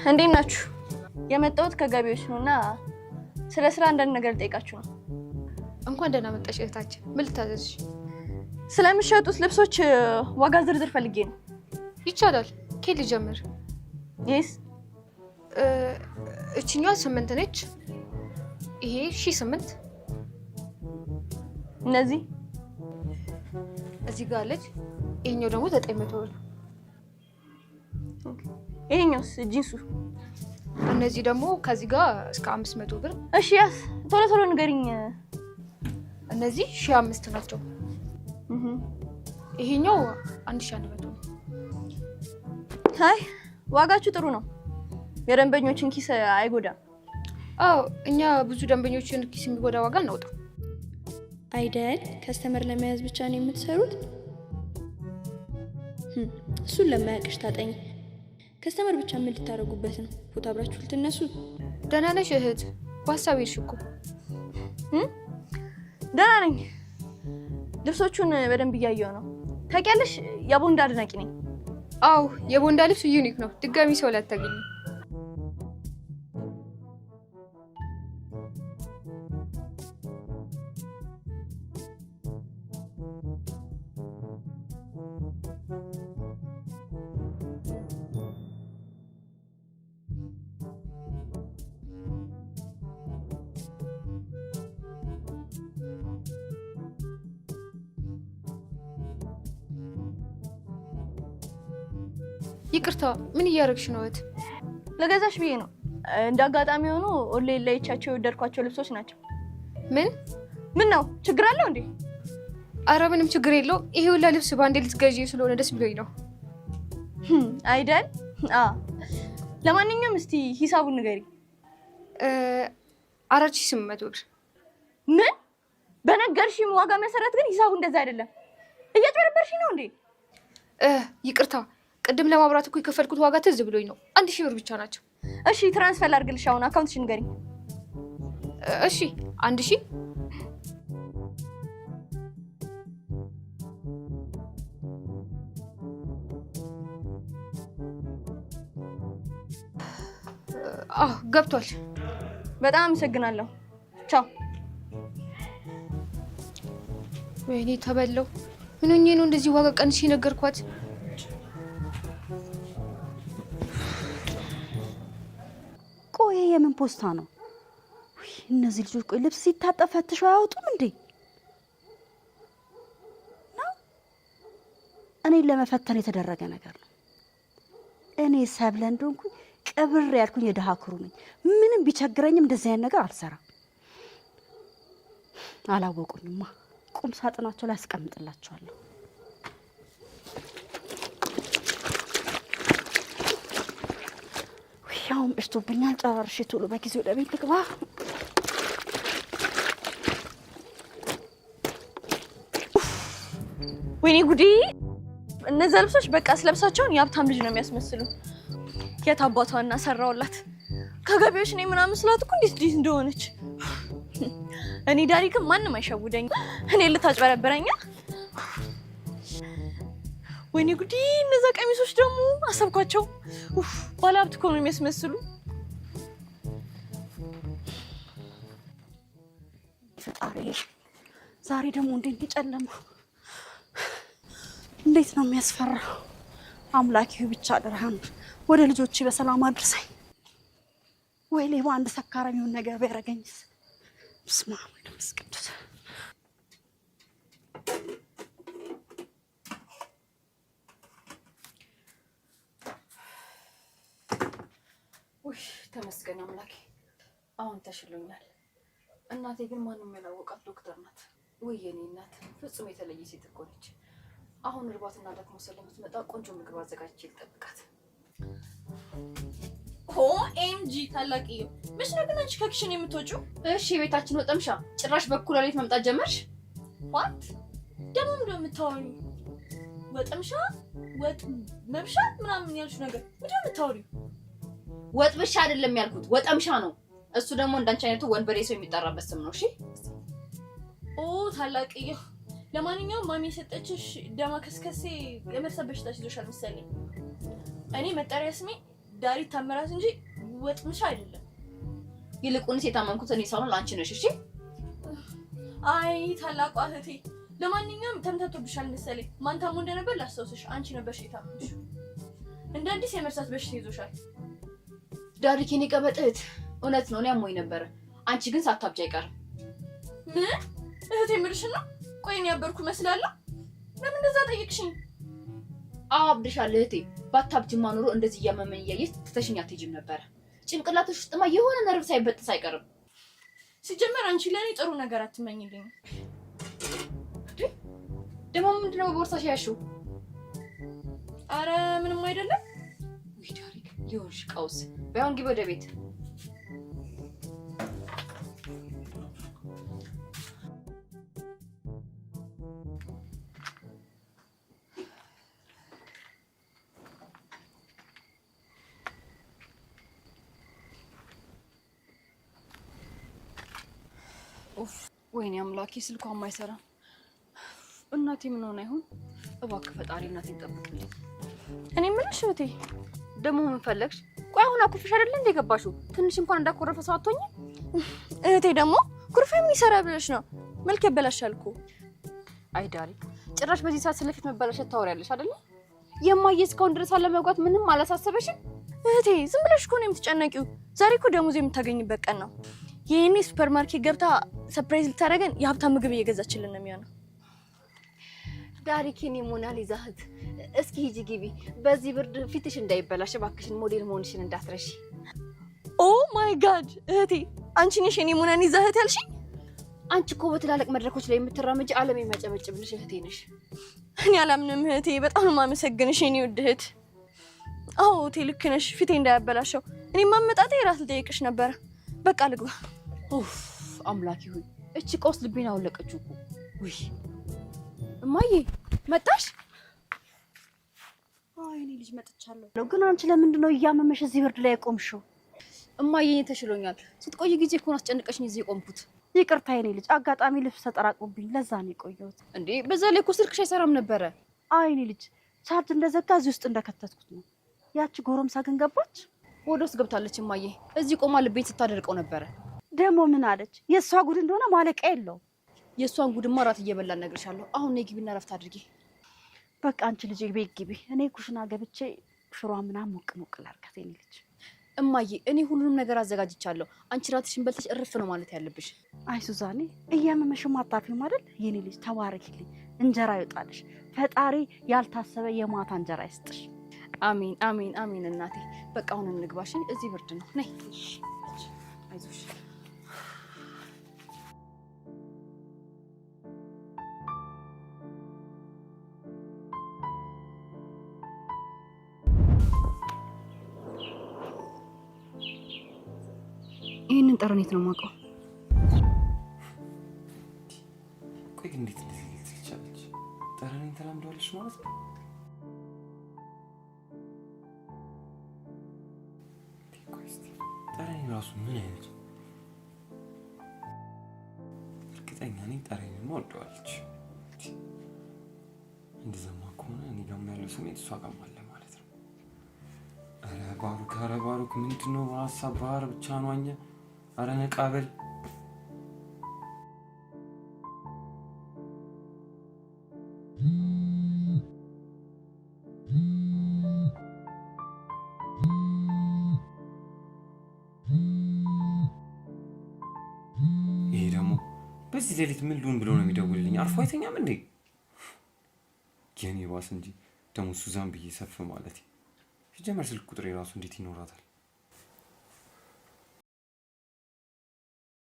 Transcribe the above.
እንዴት ናችሁ? የመጣሁት ከገቢዎች ነውና ስለ ስራ አንዳንድ ነገር ልጠይቃችሁ ነው። እንኳን ደህና መጣሽ እህታችን። ምን ልታዘዝሽ? ስለምትሸጡት ልብሶች ዋጋ ዝርዝር ፈልጌ ነው። ይቻላል። ከየት ልጀምር? ይስ እቺኛዋ 8 ነች። ይሄ 1008። እነዚህ እዚህ ጋር አለች። ይሄኛው ደግሞ 900 ብር። ይሄኛውስ ጂንሱ? እነዚህ ደግሞ ከዚህ ጋር እስከ 500 ብር። እሺ ያስ ቶሎ ቶሎ ንገሪኝ። እነዚህ 1005 ናቸው። ይሄኛው 1100 ነው። አይ ዋጋችሁ ጥሩ ነው። የደንበኞችን ኪስ አይጎዳም። አዎ እኛ ብዙ ደንበኞችን ኪስ የሚጎዳ ዋጋ እናውጣ አይደል? ከስተመር ለመያዝ ብቻ ነው የምትሰሩት? እሱን ለማያውቅሽ ታጠኝ። ከስተመር ብቻ ምን ልታረጉበት ነው? ፎቶ አብራችሁ ልትነሱ? ደህና ነሽ እህት? በሀሳብ ሄድሽ እኮ። ደህና ነኝ። ልብሶቹን በደንብ እያየሁ ነው። ታውቂያለሽ የቦንዳ አድናቂ ነኝ። አዎ የቦንዳ ልብስ ዩኒክ ነው። ድጋሚ ሰው ላይ አታገኝም። ይቅርታ፣ ምን እያደረግሽ ነው እህት? ለገዛሽ ብዬ ነው። እንደ አጋጣሚ ሆኖ ኦንላይን ላይ ቻቸው የወደድኳቸው ልብሶች ናቸው። ምን ነው ችግር አለው እንዴ? አረ ምንም ችግር የለው። ይሄ ሁላ ልብስ ባንዴ ልትገዢ ስለሆነ ደስ ብሎኝ ነው። አይደል? ለማንኛውም እስቲ ሂሳቡን ንገሪ። 4800 ብር። ምን? በነገርሽኝ ዋጋ መሰረት ግን ሂሳቡ እንደዛ አይደለም። እያጭበረበርሽኝ ነው እንዴ? ይቅርታ፣ ቅድም ለማብራት እኮ የከፈልኩት ዋጋ ትዝ ብሎኝ ነው። 1000 ብር ብቻ ናቸው። እሺ ትራንስፈር ላድርግልሽ። አሁን አካውንትሽን ንገሪኝ። እሺ 1000 ገብቷል። በጣም አመሰግናለሁ። ቻው። ወይኔ ተበለው። ምን ሆኜ ነው እንደዚህ ዋጋ ቀንሽ ነገርኳት? ቆይ የምን ፖስታ ነው? እነዚህ ልጆች ቆይ ልብስ ሲታጠብ ፈትሸው አያወጡም እንዴ? ነው እኔን ለመፈተን የተደረገ ነገር ነው። እኔ ሰብለ እንደሆንኩኝ ቅብር ያልኩኝ የደሃ ክሩ ነኝ። ምንም ቢቸግረኝም እንደዚህ አይነት ነገር አልሰራም። አላወቁኝማ። ቁም ሳጥናቸው ላይ አስቀምጥላቸዋለሁ። ያውም እሽቶብኛል። ጨራርሼ ቶሎ በጊዜ ወደ ቤት ልግባ። ወይኔ ጉዴ! እነዛ ልብሶች በቃ ስለብሳቸውን የሀብታም ልጅ ነው የሚያስመስሉ። የት አባቷና ሰራውላት ከገቢዎች ነኝ ምናምን ስላት እኮ እንዴት እንደሆነች። እኔ ዳሪ ግን ማንም አይሸውደኝ። እኔ ልታጭበረብረኛ? ወይኔ ጉዴ! እነዛ ቀሚሶች ደግሞ አሰብኳቸው። ባለሀብት እኮ ነው የሚያስመስሉ። ፈጣሪ ዛሬ ደግሞ እንዴት ጨለማ! እንዴት ነው የሚያስፈራው! አምላኬ ብቻ አደረሃን ወደ ልጆቼ በሰላም አድርሰኝ። ወይ ሌባ አንድ ሰካራም ይሁን ነገር ቢያረገኝስ? በስመ አብ ወወልድ ወመንፈስ ቅዱስ። ተመስገን አምላኬ፣ አሁን ተሽሎኛል። እናቴ ግን ማንም ያላወቃት ዶክተር ናት። ወይ የኔ እናት ፍጹም የተለየ ሴት እኮ ነች። አሁን እርባትና ደግሞ ስለምትመጣ ቆንጆ ምግብ አዘጋጅቼ ልጠብቃት። ኦኤምጂ ታላቅዬ፣ መች ነው ግን አንቺ ከኪሽን የምትወጪው? እሺ የቤታችን ወጠምሻ ጭራሽ በኩል ሌሊት መምጣት ጀመርሽ? ዋት ደግሞ ምንድነው የምታወሪው? ወጠምሻ ወጥ መብሻ ምናምን ያልሽ ነገር ምንድነው የምታወሪው? ወጥብሻ አይደለም ያልኩት ወጠምሻ ነው። እሱ ደግሞ እንዳንቺ አይነቱ ወንበሬ ሰው የሚጠራበት ስም ነው። እሺ ታላቅዬ፣ ለማንኛውም ማሚ የሰጠችሽ ደማከስከሴ የመርሳት በሽታ ይዞሻል መሰለኝ። እኔ መጠሪያ ስሜ ዳሪት ታምራት እንጂ ወጥምሻ አይደለም። ይልቁንስ የታመንኩት እኔ ሳልሆን አንቺ ነሽ። እሺ አይ ታላቋ እህቴ፣ ለማንኛውም ተምታቶብሻል መሰለኝ። ማን ታሞ እንደነበር ላስታውስሽ። አንቺ ነበርሽ የታመምሽው። እንደ አዲስ የመርሳት በሽታ ይዞሻል። ዳሪት የኔ ቀበጥ እህት፣ እውነት ነው እኔ አሞኝ ነበረ። አንቺ ግን ሳታብጂ አይቀርም። ምን እህቴ የምልሽን ነው? ቆይ እኔ ያበርኩ መስላለሁ? ለምን እንደዛ ጠይቅሽኝ? አዎ አብድሻለሁ እህቴ። ባታብጂማ ኖሮ እንደዚህ እያመመኝ እያየሽ ትተሽኝ አትሄጂም ነበረ። ጭንቅላትሽ ውስጥማ የሆነ ነርቭ ሳይበጥስ አይቀርም። ሲጀመር አንቺ ለእኔ ጥሩ ነገር አትመኝልኝ። ደግሞ ምንድነው በቦርሳሽ ያልሽው? አረ ምንም አይደለም። ውይ ዳሪክ ሊሆንሽ ቀውስ። ባይሆን ግቢ ወደ ቤት። ወይኔ አምላኬ፣ ስልኳ የማይሰራ። እናቴ ምን ሆነ ይሆን? እባክህ ፈጣሪ እናቴን ጠብቅልኝ። እኔ የምልሽ እህቴ፣ ደግሞ ምን ፈለግሽ? ቆይ አሁን አኩርፍሽ አይደለ እንደ ገባሽው? ትንሽ እንኳን እንዳኮረፈ ሰው አትሆኝ? እህቴ ደግሞ ኩርፌ የሚሰራ ብለሽ ነው? መልክ ያበላሻል እኮ። አይ ዳሪክ፣ ጭራሽ በዚህ ሰዓት ስለፊት መበላሸት ታወሪያለሽ አይደለ? የማየ እስካሁን ድረስ አለመግባት ምንም አላሳሰበሽም? እህቴ ዝም ብለሽ እኮ ነው የምትጨነቂው። ዛሬ እኮ ደሞዝ የምታገኝበት ቀን ነው። ይሄኔ ሱፐርማርኬት ገብታ ሰርፕራይዝ ልታደርገን የሀብታም ምግብ እየገዛችልን ነው የሚሆነው። ዳሪክ የኔ ሞናሊዛ እህት፣ እስኪ ሂጂ ግቢ። በዚህ ብርድ ፊትሽ እንዳይበላሽ እባክሽን ሞዴል መሆንሽን እንዳትረሺ። ኦ ማይ ጋድ እህቴ፣ አንቺ ነሽ የኔ ሞናሊዛ እህት ያልሽኝ? አንቺ እኮ በትላልቅ መድረኮች ላይ የምትራመጂ ዓለም የሚያጨበጭብልሽ እህቴ ነሽ። እኔ አላምንም እህቴ፣ በጣም የማመሰግንሽ የኔ ውድ እህት። አዎ እህቴ ልክ ነሽ፣ ፊቴ እንዳያበላሸው። እኔ ማመጣጤ ራስ ልጠይቅሽ ነበረ። በቃ ልግባ። ኡፍ አምላክ ይሁን። እቺ ቀውስ ልቤን አወለቀችው እኮ። ውይ እማዬ መጣሽ? አይ እኔ ልጅ መጥቻለሁ። ግን አንቺ ለምንድን ነው እያመመሽ እዚህ ብርድ ላይ ቆምሽው? እማዬ እኔ ተሽሎኛል። ስትቆይ ጊዜ እኮ ነው አስጨንቀሽኝ እዚህ የቆምኩት። ይቅርታ የኔ ልጅ፣ አጋጣሚ ልብስ ተጠራቅሞብኝ ለዛ ነው የቆየሁት። እንዴ በዛ ላይ እኮ ስልክሽ አይሰራም ነበረ። አይ እኔ ልጅ፣ ቻርጅ እንደዘጋ እዚህ ውስጥ እንደከተትኩት ነው። ያቺ ጎረምሳ ግን ገባች? ወደ ውስጥ ገብታለች እማዬ። እዚህ ቆማ ልቤን ስታደርቀው ነበረ። ደግሞ ምን አለች? የእሷ ጉድ እንደሆነ ማለቂያ የለውም። የእሷን ጉድማ እራት እየበላን እነግርሻለሁ። አሁን ነይ ግቢና እረፍት አድርጊ። በቃ አንቺ ልጅ ቤት ግቢ፣ እኔ ኩሽና ገብቼ ሽሮ ምናምን ሞቅ ሞቅ ላድርጋት። የኔ ልጅ እማዬ፣ እኔ ሁሉንም ነገር አዘጋጅቻለሁ። አንቺ እራትሽን በልተሽ እርፍ ነው ማለት ያለብሽ። አይ ሱዛኔ፣ እያመመሽም አታርፊም አይደል? የኔ ልጅ ተባረኪልኝ፣ እንጀራ ይወጣልሽ። ፈጣሪ ያልታሰበ የማታ እንጀራ ይስጥሽ። አሜን አሜን አሜን። እናቴ በቃ አሁን እንግባሽ፣ እዚህ ብርድ ነው። ነይ አይዞሽ። ይህንን ጠረኔት ነው የማውቀው። ቆይ ግን እንዴት እንደዚህ ልትል ቻለች? ጠረኔን ተላምደዋለች ማለት ነው? ጠረኔ ራሱ ምን አይነት ነው? እርግጠኛ ነኝ ጠረኔን ወደዋለች። እንደዛማ ከሆነ እኔ ጋርም ያለው ስሜት እሷ ጋርም አለ ማለት ነው። ኧረ ባሩክ ምንድን ነው ሀሳብ ባህር ብቻ ነው አኘ። ኧረ ነቃ በል። ይሄ ደግሞ በዚህ ሌሊት ምን ልሁን ብሎ ነው የሚደውልልኝ? አርፎ አይተኛም እንዴ? የኔ ባስ እንጂ ደግሞ ሱዛን ብዬ ሰፍ ማለት ሲጀመር ስልክ ቁጥሬ ራሱ እንዴት ይኖራታል?